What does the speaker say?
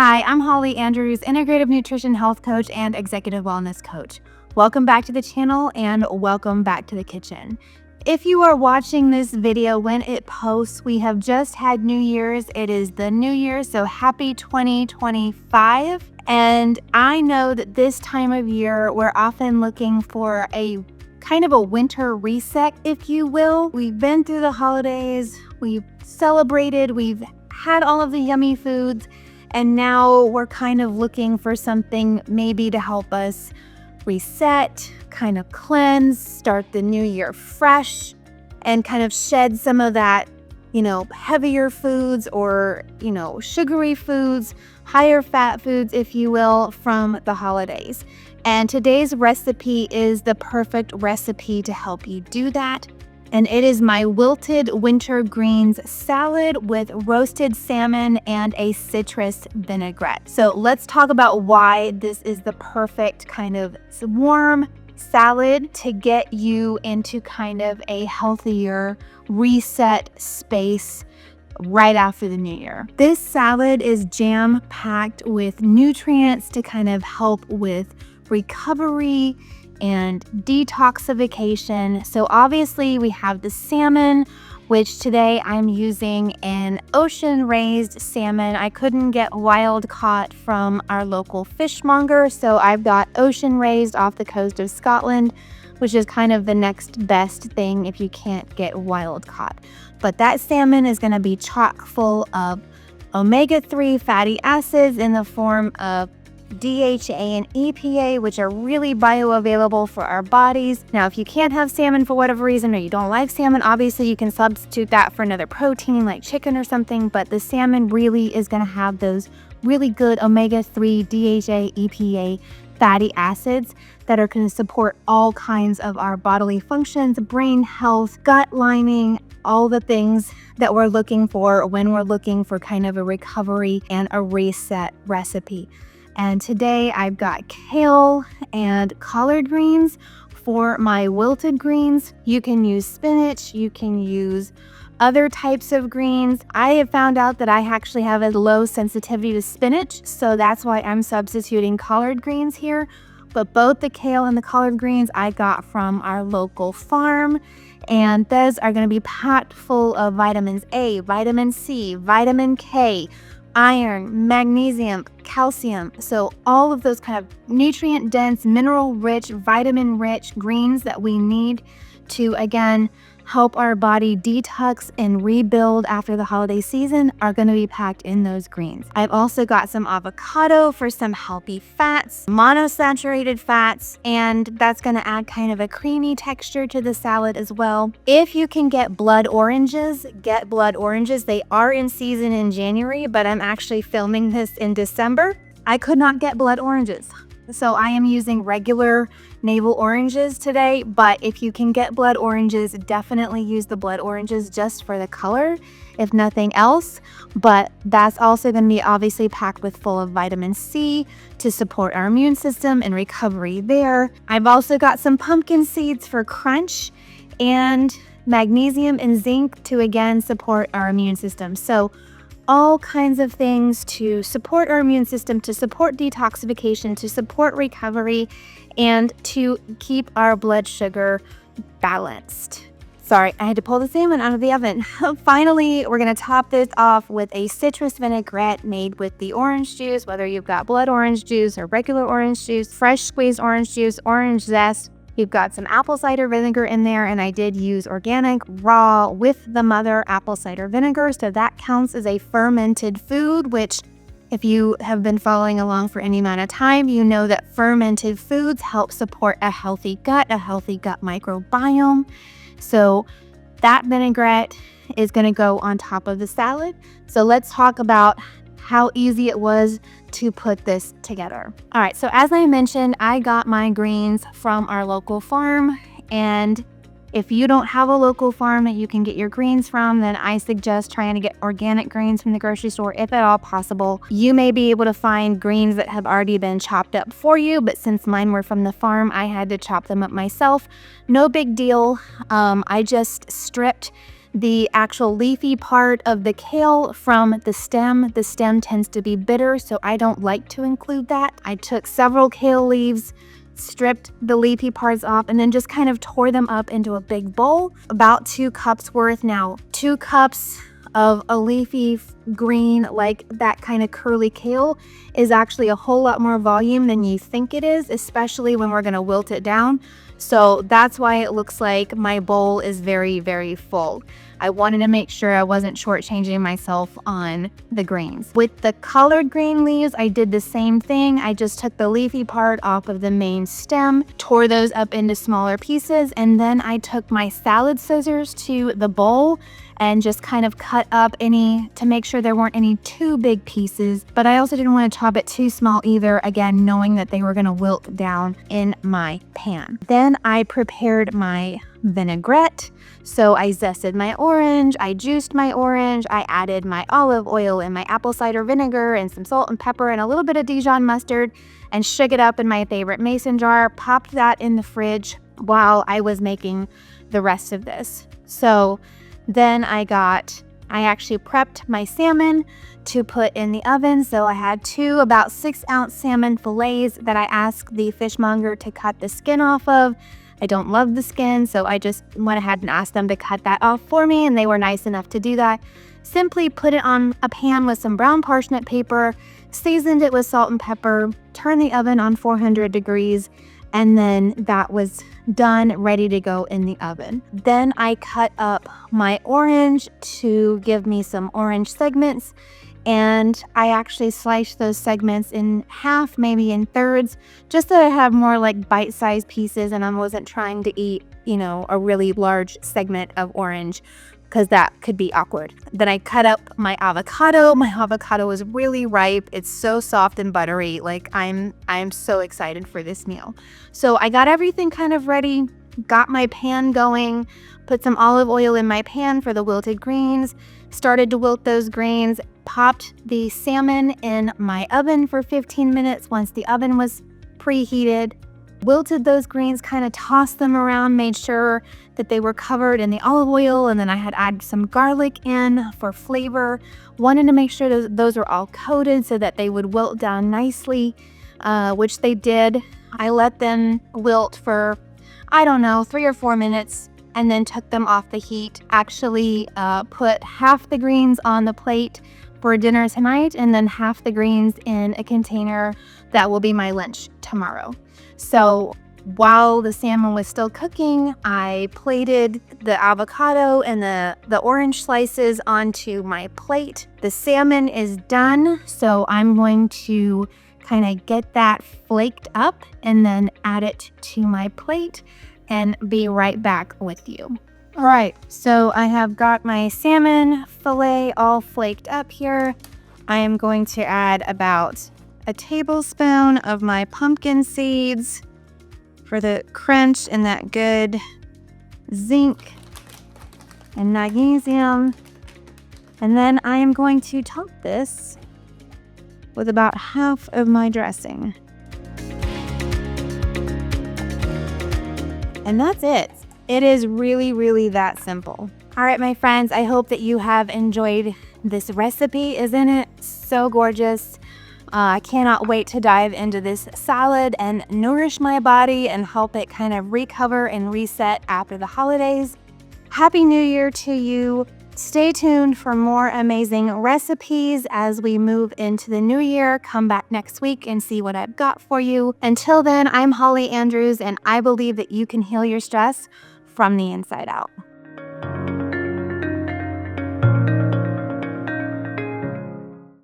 Hi, I'm Holly Andrews, Integrative Nutrition Health Coach and Executive Wellness Coach. Welcome back to the channel and welcome back to the kitchen. If you are watching this video when it posts, we have just had New Year's. It is the New Year, so happy 2025. And I know that this time of year, we're often looking for a kind of a winter reset, if you will. We've been through the holidays, we've celebrated, we've had all of the yummy foods, and now we're kind of looking for something maybe to help us reset, kind of cleanse, start the new year fresh, and kind of shed some of that, heavier foods or, sugary foods, higher fat foods, if you will, from the holidays. And today's recipe is the perfect recipe to help you do that. And it is my Wilted Wintergreen Salad with roasted salmon and a citrus vinaigrette. So let's talk about why this is the perfect kind of warm salad to get you into kind of a healthier reset space right after the new year. This salad is jam-packed with nutrients to kind of help with recovery and detoxification. So obviously we have the salmon, which today I'm using an ocean raised salmon. I couldn't get wild caught from our local fishmonger, so I've got ocean raised off the coast of Scotland, which is kind of the next best thing if you can't get wild caught. But that salmon is going to be chock full of omega-3 fatty acids in the form of DHA and EPA, which are really bioavailable for our bodies. Now, if you can't have salmon for whatever reason, or you don't like salmon, obviously you can substitute that for another protein like chicken or something, but the salmon really is going to have those really good omega-3, DHA, EPA fatty acids that are going to support all kinds of our bodily functions, brain health, gut lining, all the things that we're looking for when we're looking for kind of a recovery and a reset recipe. And today I've got kale and collard greens for my wilted greens. You can use spinach, you can use other types of greens. I have found out that I actually have a low sensitivity to spinach, so that's why I'm substituting collard greens here. But both the kale and the collard greens I got from our local farm, and those are going to be packed full of vitamins A, vitamin C, vitamin K, iron, magnesium, calcium. So all of those kind of nutrient dense, mineral rich, vitamin rich greens that we need to, again, help our body detox and rebuild after the holiday season are going to be packed in those greens. I've also got some avocado for some healthy fats, monosaturated fats, and that's going to add kind of a creamy texture to the salad as well. If you can get blood oranges, get blood oranges. They are in season in January, but I'm actually filming this in December. I could not get blood oranges, so I am using regular navel oranges today, but if you can get blood oranges, definitely use the blood oranges just for the color, if nothing else. But that's also going to be obviously packed with full of vitamin C to support our immune system and recovery there. I've also got some pumpkin seeds for crunch and magnesium and zinc to again support our immune system. So all kinds of things to support our immune system, to support detoxification, to support recovery, and to keep our blood sugar balanced. Sorry, I had to pull the salmon out of the oven. Finally, we're going to top this off with a citrus vinaigrette made with the orange juice, whether you've got blood orange juice or regular orange juice, fresh squeezed orange juice, orange zest. You've got some apple cider vinegar in there, and I did use organic raw with the mother apple cider vinegar, so that counts as a fermented food, which if you have been following along for any amount of time, you know that fermented foods help support a healthy gut microbiome. So that vinaigrette is going to go on top of the salad. So let's talk about how easy it was to put this together. All right, so as I mentioned, I got my greens from our local farm, and if you don't have a local farm that you can get your greens from, then I suggest trying to get organic greens from the grocery store if at all possible. You may be able to find greens that have already been chopped up for you, but since mine were from the farm, I had to chop them up myself. No big deal. I just stripped the actual leafy part of the kale from the stem. The stem tends to be bitter, so I don't like to include that. I took several kale leaves, stripped the leafy parts off, and then just kind of tore them up into a big bowl, about 2 cups worth. Now, 2 cups of a leafy green, like that kind of curly kale, is actually a whole lot more volume than you think it is, especially when we're going to wilt it down. So that's why it looks like my bowl is very, very full. I wanted to make sure I wasn't shortchanging myself on the greens. With the collard green leaves, I did the same thing. I just took the leafy part off of the main stem, tore those up into smaller pieces, and then I took my salad scissors to the bowl and just kind of cut up any to make sure there weren't any too big pieces. But I also didn't want to chop it too small either, again, knowing that they were going to wilt down in my pan. Then I prepared my vinaigrette. So I zested my orange, I juiced my orange, I added my olive oil and my apple cider vinegar and some salt and pepper and a little bit of Dijon mustard, and shook it up in my favorite mason jar, popped that in the fridge while I was making the rest of this. So then I actually prepped my salmon to put in the oven. So I had 2 about 6-ounce salmon fillets that I asked the fishmonger to cut the skin off of. I don't love the skin, so I just went ahead and asked them to cut that off for me, and they were nice enough to do that. Simply put it on a pan with some brown parsnip paper, seasoned it with salt and pepper, turned the oven on 400 degrees, and then that was done, ready to go in the oven. Then I cut up my orange to give me some orange segments, and I actually sliced those segments in half, maybe in thirds, just so I have more like bite-sized pieces and I wasn't trying to eat, a really large segment of orange, because that could be awkward. Then I cut up my avocado. My avocado is really ripe. It's so soft and buttery. Like I'm so excited for this meal. So I got everything kind of ready, got my pan going, put some olive oil in my pan for the wilted greens, started to wilt those greens, popped the salmon in my oven for 15 minutes once the oven was preheated, wilted those greens, kind of tossed them around, made sure that they were covered in the olive oil, and then I had added some garlic in for flavor. Wanted to make sure those were all coated so that they would wilt down nicely, which they did. I let them wilt for, 3 or 4 minutes, and then took them off the heat. Actually put half the greens on the plate for dinner tonight, and then half the greens in a container that will be my lunch tomorrow. So while the salmon was still cooking, I plated the avocado and the orange slices onto my plate. The salmon is done, so I'm going to kind of get that flaked up and then add it to my plate and be right back with you. All right, so I have got my salmon fillet all flaked up here. I am going to add about a tablespoon of my pumpkin seeds for the crunch and that good zinc and magnesium. And then I am going to top this with about half of my dressing. And that's it. It is really, really that simple. All right, my friends, I hope that you have enjoyed this recipe. Isn't it so gorgeous? I cannot wait to dive into this salad and nourish my body and help it kind of recover and reset after the holidays. Happy New Year to you. Stay tuned for more amazing recipes as we move into the new year. Come back next week and see what I've got for you. Until then, I'm Holly Andrews, and I believe that you can heal your stress from the inside out.